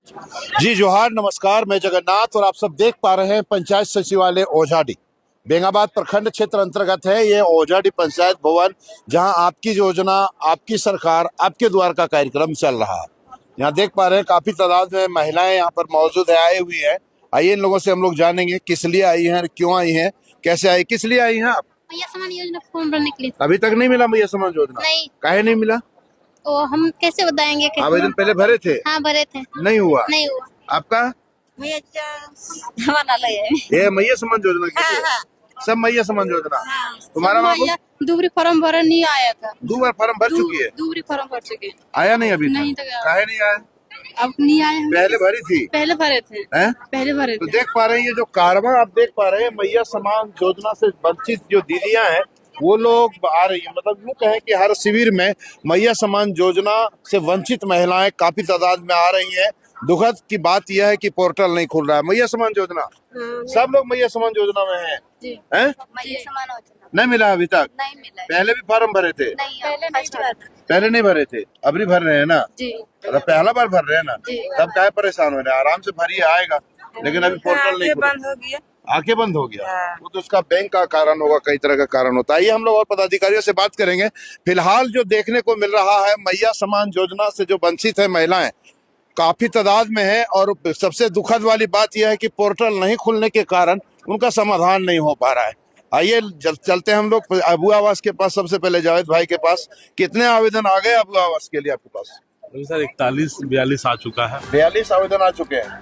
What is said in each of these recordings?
जी जोहार, नमस्कार। मैं जगन्नाथ और आप सब देख पा रहे हैं पंचायत सचिवालय ओझाडी बेंगाबाद प्रखंड क्षेत्र अंतर्गत है ये ओझाडी पंचायत भवन, जहां आपकी योजना, आपकी सरकार, आपके द्वार का कार्यक्रम चल रहा है। यहाँ देख पा रहे हैं काफी तादाद में महिलाएं यहाँ पर मौजूद है, आई हुई है। आइए इन लोगों से हम लोग जानेंगे किस लिए आई हैं, क्यों आई हैं, कैसे आई, किस लिए आई हैं आप? मैया समान योजना फॉर्म भरने के लिए। अभी तक नहीं मिला मैया समान योजना? नहीं। काहे नहीं मिला? तो हम कैसे बताएंगे? आवेदन पहले भरे थे? हाँ भरे थे। नहीं हुआ? नहीं हुआ। आपका? ये मैया समान योजना की थी? सब मैया समान योजना। तुम्हारा बाबू? दूसरी फॉर्म भरा नहीं आया था। 2 बार फॉर्म भर चुकी है? दूसरी फॉर्म भर चुके। आया नहीं अभी नहीं तक? तो काहे नहीं आया? अब नहीं आया। पहले भरी थी? पहले भरे थे। हैं? पहले भरे तो थे। देख पा रहे हैं ये जो कारवां आप देख पा रहे हैं, मैया समान योजना से वंचित जो दीदियां हैं वो लोग आ रही है। मतलब यूँ कहें कि हर शिविर में मैया समान योजना से वंचित महिलाएं काफी तादाद में आ रही हैं। दुखद की बात यह है कि पोर्टल नहीं खुल रहा है। मैया समान योजना, सब लोग मैया समान योजना में हैं। हैं? मैया समान योजना नहीं मिला अभी तक? नहीं मिला। पहले भी फॉर्म भरे थे? नहीं, पहले नहीं भरे थे, अभी भर रहे हैं ना? जी। अरे पहला बार भर रहे हैं ना? जी। तब काहे परेशान हो रहे हैं? आराम से भरिए, आएगा। लेकिन अभी पोर्टल नहीं खुला। बंद हो गया। आंखें बंद हो गया। वो तो उसका बैंक का कारण होगा, कई तरह का कारण होता है। ये हम लोग और पदाधिकारियों से बात करेंगे। फिलहाल जो देखने को मिल रहा है, मैया समान योजना से जो वंचित है महिलाएं काफी तादाद में है। और सबसे दुखद वाली बात यह है कि पोर्टल नहीं खुलने के कारण उनका समाधान नहीं हो पा रहा है। आइए चलते हैं हम लोग अबू आवास के पास। सबसे पहले जावेद भाई के पास, कितने आवेदन आ गए अबू आवास के लिए आपके पास? अभी सर 41-42 आ चुका है। 42 आवेदन आ चुके हैं।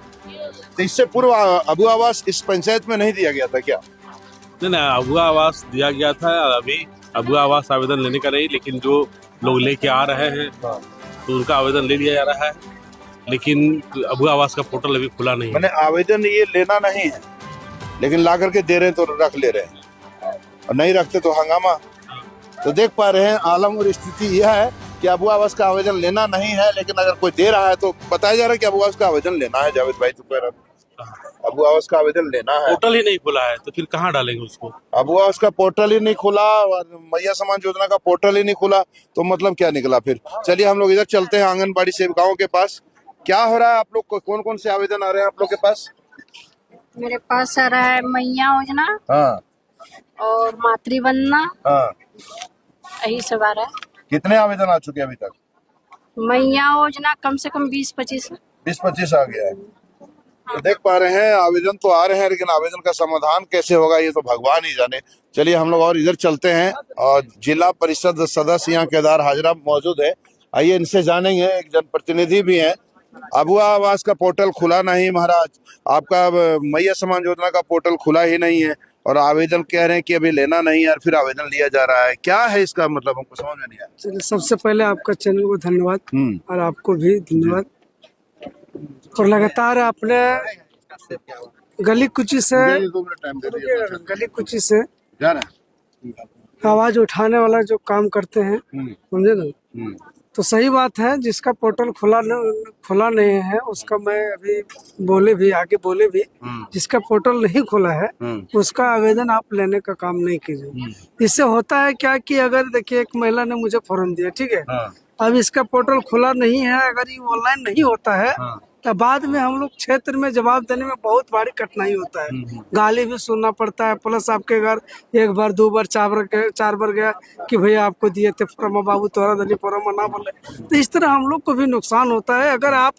तो इससे पूर्व अबू आवास इस पंचायत में नहीं दिया गया था क्या? नहीं, अबू आवास दिया गया था। अभी अबू आवास आवेदन लेने का नहीं, लेकिन जो लोग लेके आ रहे हैं तो उनका आवेदन ले लिया जा रहा है। लेकिन अबू आवास का पोर्टल अभी खुला नहीं है। मैंने आवेदन ये लेना नहीं है, लेकिन ला करके दे रहे हैं तो रख ले रहे हैं, और नहीं रखते तो हंगामा। तो देख पा रहे हैं आलम और स्थिति यह है कि अबू आवास का आवेदन लेना नहीं है, लेकिन अगर कोई दे रहा है तो बताया जा रहा है कि अबू आवास का आवेदन लेना है। जावेद भाई तो कह रहा अबू आवास का आवेदन लेना है। पोर्टल ही नहीं खुला है तो फिर कहाँ डालेंगे उसको? अबू आवास का पोर्टल ही नहीं खुला और मैया समान योजना का पोर्टल ही नहीं खुला, तो मतलब क्या निकला फिर? चलिए हम लोग इधर चलते हैं आंगनबाड़ी सेविकाओं के पास। क्या हो रहा है आप लोग को? कौन कौन से आवेदन आ रहे हैं आप लोग के पास? मेरे पास आ रहा है मैया योजना हाँ और मातृवंदना, हाँ। यही सब आ रहा है। कितने आवेदन आ चुके हैं अभी तक? मैया योजना कम से कम 20-25 है। 20-25 आ गया है। तो देख पा रहे हैं आवेदन तो आ रहे हैं, लेकिन आवेदन का समाधान कैसे होगा ये तो भगवान ही जाने। चलिए हम लोग और इधर चलते हैं, और जिला परिषद सदस्य यहाँ केदार हाजरा मौजूद है। आइए इनसे जानेंगे। एक जनप्रतिनिधि भी हैं। अबू आवास का पोर्टल खुला नहीं महाराज, आपका मैया समान योजना का पोर्टल खुला ही नहीं है, और आवेदन कह रहे हैं कि अभी लेना नहीं है, और फिर आवेदन लिया जा रहा है। क्या है इसका मतलब? हमको समझ में नहीं आया। चलिए, सबसे पहले आपका चैनल को धन्यवाद और आपको भी धन्यवाद। और लगातार आपने गली कुची से जा रहे हैं। आवाज उठाने वाला जो काम करते हैं, समझे ना? तो सही बात है। जिसका पोर्टल खुला नहीं है उसका मैं अभी आगे बोले भी जिसका पोर्टल नहीं खुला है उसका आवेदन आप लेने का काम नहीं कीजिए। इससे होता है क्या कि अगर देखिए एक महिला ने मुझे फॉर्म दिया, ठीक है, अब इसका पोर्टल खुला नहीं है, अगर ये ऑनलाइन नहीं होता है तो बाद में हम लोग क्षेत्र में जवाब देने में बहुत भारी कठिनाई होता है। गाली भी सुनना पड़ता है, प्लस आपके घर 1 बार 2 बार 4 बार गया कि भैया आपको दिए थे फॉर्म, बाबू तोरा दली फॉर्म ना बोले, तो इस तरह हम लोग को भी नुकसान होता है। अगर आप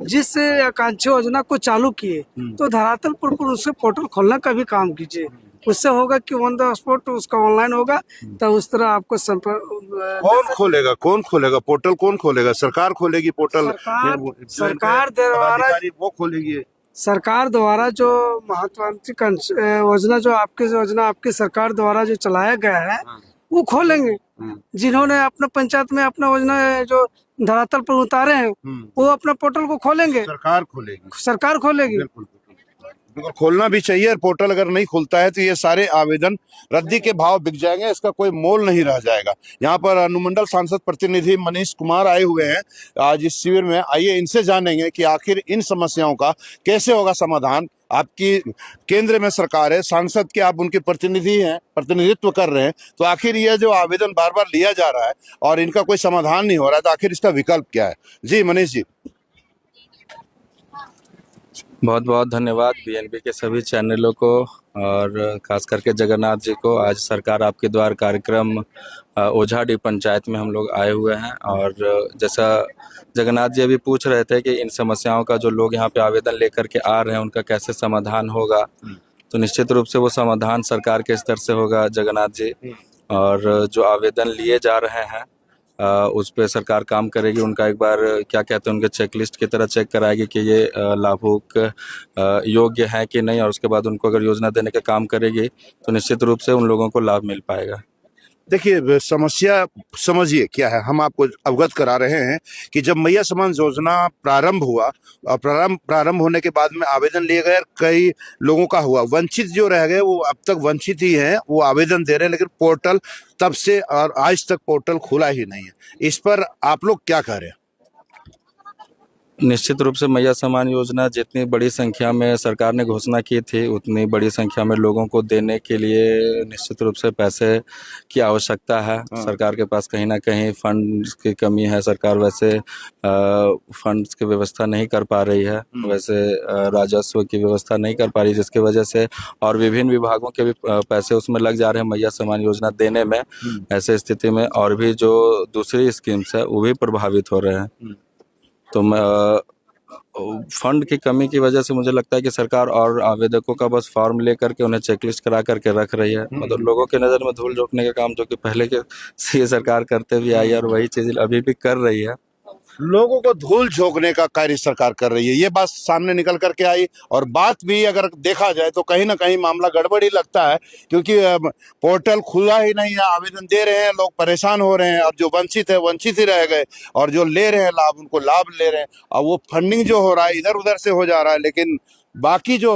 जिस आकांक्षी योजना को चालू किए तो धरातल पर उससे पोर्टल खोलने का भी काम कीजिए। उससे होगा कि ऑन द स्पॉट उसका ऑनलाइन होगा, तो उस तरह आपको कौन खोलेगा पोर्टल? कौन खोलेगा? सरकार खोलेगी पोर्टल? सरकार द्वारा वो खोलेगी। सरकार द्वारा जो महत्वाकांक्षी योजना जो आपकी सरकार द्वारा जो चलाया गया है वो खोलेंगे। जिन्होंने अपने पंचायत में अपना योजना जो धरातल पर उतारे हैं वो अपना पोर्टल को खोलेंगे। सरकार खोलेगी। बिल्कुल खोलना भी चाहिए। और पोर्टल अगर नहीं खुलता है तो ये सारे आवेदन रद्दी के भाव बिक जाएंगे, इसका कोई मोल नहीं रह जाएगा। यहाँ पर अनुमंडल सांसद प्रतिनिधि मनीष कुमार आए हुए हैं आज इस शिविर में। आइए इनसे जानेंगे कि आखिर इन समस्याओं का कैसे होगा समाधान। आपकी केंद्र में सरकार है, सांसद के आप उनके प्रतिनिधि हैं, प्रतिनिधित्व कर रहे हैं, तो आखिर ये जो आवेदन बार बार लिया जा रहा है और इनका कोई समाधान नहीं हो रहा है, तो आखिर इसका विकल्प क्या है? जी मनीष जी। बहुत बहुत धन्यवाद बीएनबी के सभी चैनलों को और खास करके जगन्नाथ जी को। आज सरकार आपके द्वार कार्यक्रम ओझाडी पंचायत में हम लोग आए हुए हैं और जैसा जगन्नाथ जी अभी पूछ रहे थे कि इन समस्याओं का जो लोग यहाँ पे आवेदन लेकर के आ रहे हैं उनका कैसे समाधान होगा, तो निश्चित रूप से वो समाधान सरकार के स्तर से होगा जगन्नाथ जी। और जो आवेदन लिए जा रहे हैं उस पे सरकार काम करेगी। उनका एक बार क्या कहते हैं उनके चेकलिस्ट की तरह चेक कराएगी कि ये लाभुक योग्य है कि नहीं, और उसके बाद उनको अगर योजना देने का काम करेगी तो निश्चित रूप से उन लोगों को लाभ मिल पाएगा। देखिए, समस्या समझिए क्या है, हम आपको अवगत करा रहे हैं कि जब मैया समान योजना प्रारंभ हुआ और प्रारंभ होने के बाद में आवेदन लिए गए, कई लोगों का हुआ, वंचित जो रह गए वो अब तक वंचित ही हैं, वो आवेदन दे रहे हैं, लेकिन पोर्टल तब से और आज तक पोर्टल खुला ही नहीं है। इस पर आप लोग क्या कह रहे हैं? निश्चित रूप से मैया समान योजना जितनी बड़ी संख्या में सरकार ने घोषणा की थी उतनी बड़ी संख्या में लोगों को देने के लिए निश्चित रूप से पैसे की आवश्यकता है। सरकार के पास कहीं ना कहीं फंड्स की कमी है। सरकार वैसे फंड्स की व्यवस्था नहीं कर पा रही है, वैसे राजस्व की व्यवस्था नहीं कर पा रही, जिसकी वजह से और विभिन्न विभागों के भी पैसे उसमें लग जा रहे हैं मैया समान योजना देने में। ऐसे स्थिति में और भी जो दूसरी स्कीम्स है वो भी प्रभावित हो रहे हैं। तो फंड की कमी की वजह से मुझे लगता है कि सरकार और आवेदकों का बस फॉर्म लेकर के उन्हें चेकलिस्ट करा करके रख रही है। मतलब लोगों के नज़र में धूल झोंकने का काम जो कि पहले के से सरकार करते भी आई है और वही चीज़ अभी भी कर रही है। लोगों को धूल झोंकने का कार्य सरकार कर रही है, ये बात सामने निकल करके आई। और बात भी अगर देखा जाए तो कहीं ना कहीं मामला गड़बड़ी लगता है, क्योंकि पोर्टल खुला ही नहीं है, आवेदन दे रहे हैं, लोग परेशान हो रहे हैं, और जो वंचित है वंचित ही रह गए, और जो ले रहे हैं लाभ उनको लाभ ले रहे हैं, और वो फंडिंग जो हो रहा है इधर उधर से हो जा रहा है, लेकिन बाकी जो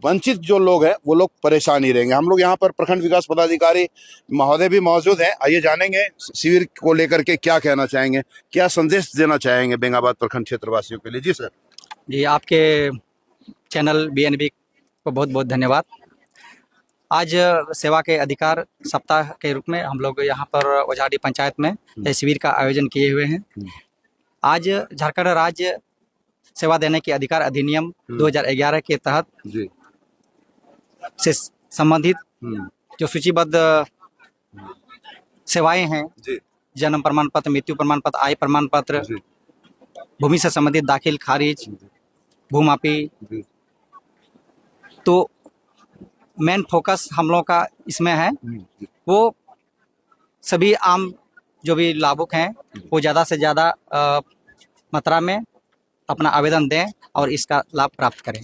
वंचित जो लोग हैं वो लोग परेशान ही रहेंगे। हम लोग यहाँ पर प्रखंड विकास पदाधिकारी महोदय भी मौजूद हैं, आइए जानेंगे शिविर को लेकर के क्या कहना चाहेंगे, क्या संदेश देना चाहेंगे बेंगाबाद प्रखंड क्षेत्रवासियों के लिए। जी सर। जी, आपके चैनल बीएनबी को बहुत बहुत धन्यवाद। आज सेवा के अधिकार सप्ताह के रूप में हम लोग यहाँ पर ओझाडी पंचायत में शिविर का आयोजन किए हुए हैं। आज झारखंड राज्य सेवा देने के अधिकार अधिनियम 2011 के तहत से संबंधित जो सूचीबद्ध सेवाएं हैं, जन्म प्रमाण पत्र, मृत्यु प्रमाण पत्र, आय प्रमाण पत्र, भूमि से संबंधित दाखिल खारिज, भूमापी, तो मेन फोकस हम लोगों का इसमें है वो सभी आम जो भी लाभुक हैं वो ज़्यादा से ज़्यादा मात्रा में अपना आवेदन दें और इसका लाभ प्राप्त करें।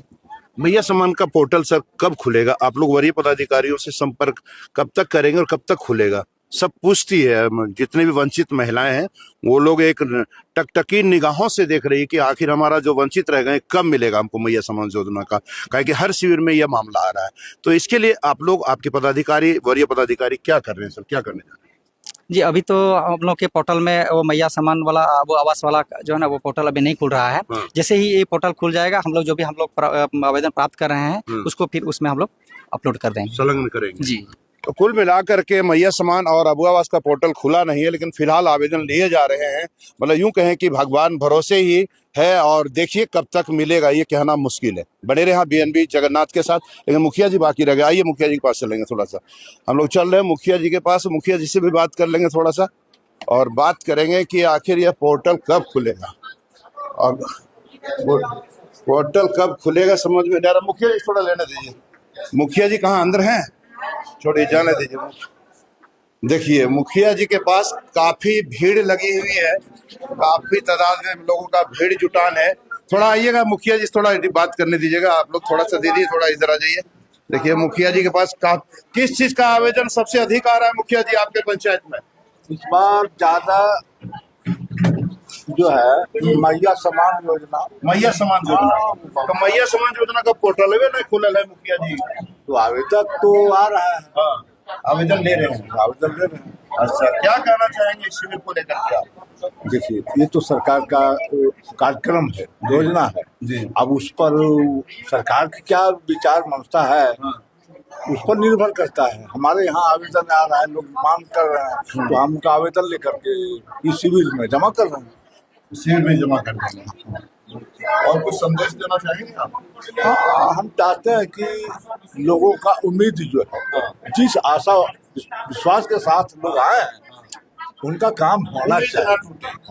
मैया समान का पोर्टल सर कब खुलेगा? आप लोग वरीय पदाधिकारियों से संपर्क कब तक करेंगे और कब तक खुलेगा? सब पूछती है, जितने भी वंचित महिलाएं हैं वो लोग एक टकटकी निगाहों से देख रही है कि आखिर हमारा जो वंचित रह गए कब मिलेगा हमको मैया समान योजना का, काहे कि हर शिविर में यह मामला आ रहा है। तो इसके लिए आप लोग, आपके पदाधिकारी, वरीय पदाधिकारी क्या कर रहे हैं सर, क्या करने जा रहे हैं? जी, अभी तो हम लोग के पोर्टल में वो मैया समान वाला, वो आवास वाला जो है ना, वो पोर्टल अभी नहीं खुल रहा है। जैसे ही ये पोर्टल खुल जाएगा हम लोग जो भी हम लोग आवेदन प्राप्त कर रहे हैं उसको फिर उसमें हम लोग अपलोड कर देंगे, संलग्न करेंगे। जी। तो कुल मिलाकर के मैया समान और अबू आवास का पोर्टल खुला नहीं है, लेकिन फिलहाल आवेदन लिए जा रहे हैं। मतलब यूं कहें कि भगवान भरोसे ही है, और देखिए कब तक मिलेगा ये कहना मुश्किल है। बने रहे बीएनबी जगन्नाथ के साथ। लेकिन मुखिया जी बाकी रह गए, आइए मुखिया जी के पास चलेंगे थोड़ा सा। हम लोग चल रहे हैं मुखिया जी के पास, मुखिया जी से भी बात कर लेंगे थोड़ा सा, और बात करेंगे कि आखिर यह पोर्टल कब खुलेगा, और पोर्टल कब खुलेगा समझ में नहीं आ रहा। मुखिया जी थोड़ा लेने दीजिए। मुखिया जी कहाँ, अंदर हैं? छोड़िए, जाने दीजिए। देखिए, मुखिया जी के पास काफी भीड़ लगी हुई है, काफी तादाद में लोगों का भीड़ जुटान है। थोड़ा आइएगा मुखिया जी, थोड़ा बात करने दीजिएगा। आप लोग थोड़ा सा दीजिए, थोड़ा इधर आ जाइए। देखिए मुखिया जी के पास किस चीज का आवेदन सबसे अधिक आ रहा है मुखिया जी आपके पंचायत में? इस बार ज्यादा जो है मैया समान योजना। मैया समान योजना, तो मैया समान योजना का पोर्टल है नहीं खुलल है मुखिया जी? तो आवेदक तो आ रहा है। हाँ, आवेदन ले रहे हैं, आवेदन ले रहे हैं। अच्छा, क्या कहना चाहेंगे इस शिविर को लेकर के आप? देखिए, ये तो सरकार का कार्यक्रम है, योजना है जी। अब उस पर सरकार की क्या विचार मंशा है उस पर निर्भर करता है। हमारे यहाँ आवेदन आ रहा है, लोग मांग कर रहे हैं, तो हम उनका आवेदन लेकर के इस शिविर में जमा कर रहे हैं। शिविर में जमा कर देंगे। और कुछ संदेश देना चाहेंगे आप? हाँ, हम चाहते हैं कि लोगों का उम्मीद जो है, जिस आशा विश्वास के साथ लोग आए हैं, उनका काम होना चाहिए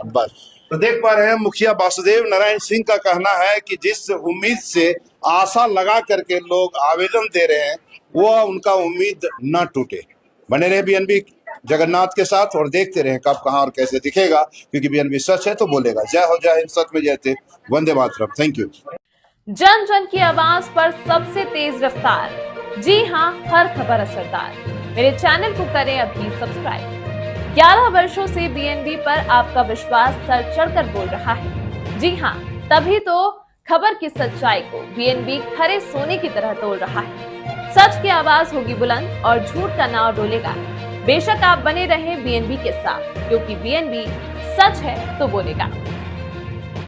बस। तो देख पा रहे हैं मुखिया वासुदेव नारायण सिंह का कहना है कि जिस उम्मीद से आशा लगा करके लोग आवेदन दे रहे हैं वो उनका उम्मीद न टूटे। बने रहे बीएनबी जगन्नाथ के साथ और देखते रहे कब कहां और कैसे दिखेगा, क्योंकि बीएनबी सच है तो बोलेगा। जय हो, जय हिंद, सच में जय थे, वंदे मातरम। Thank you. जन जन की आवाज पर सबसे तेज रफ्तार, जी हां, हर खबर असरदार। मेरे चैनल को करें अभी सब्सक्राइब। 11 वर्षों से बीएनबी पर आपका विश्वास सर चढ़कर बोल रहा है। जी हां, तभी तो खबर की सच्चाई को बीएनबी खरे सोने की तरह तोल रहा है। सच की आवाज होगी बुलंद और झूठ का नाव डोलेगा। बेशक आप बने रहें बीएनबी के साथ, क्योंकि बीएनबी सच है तो बोलेगा।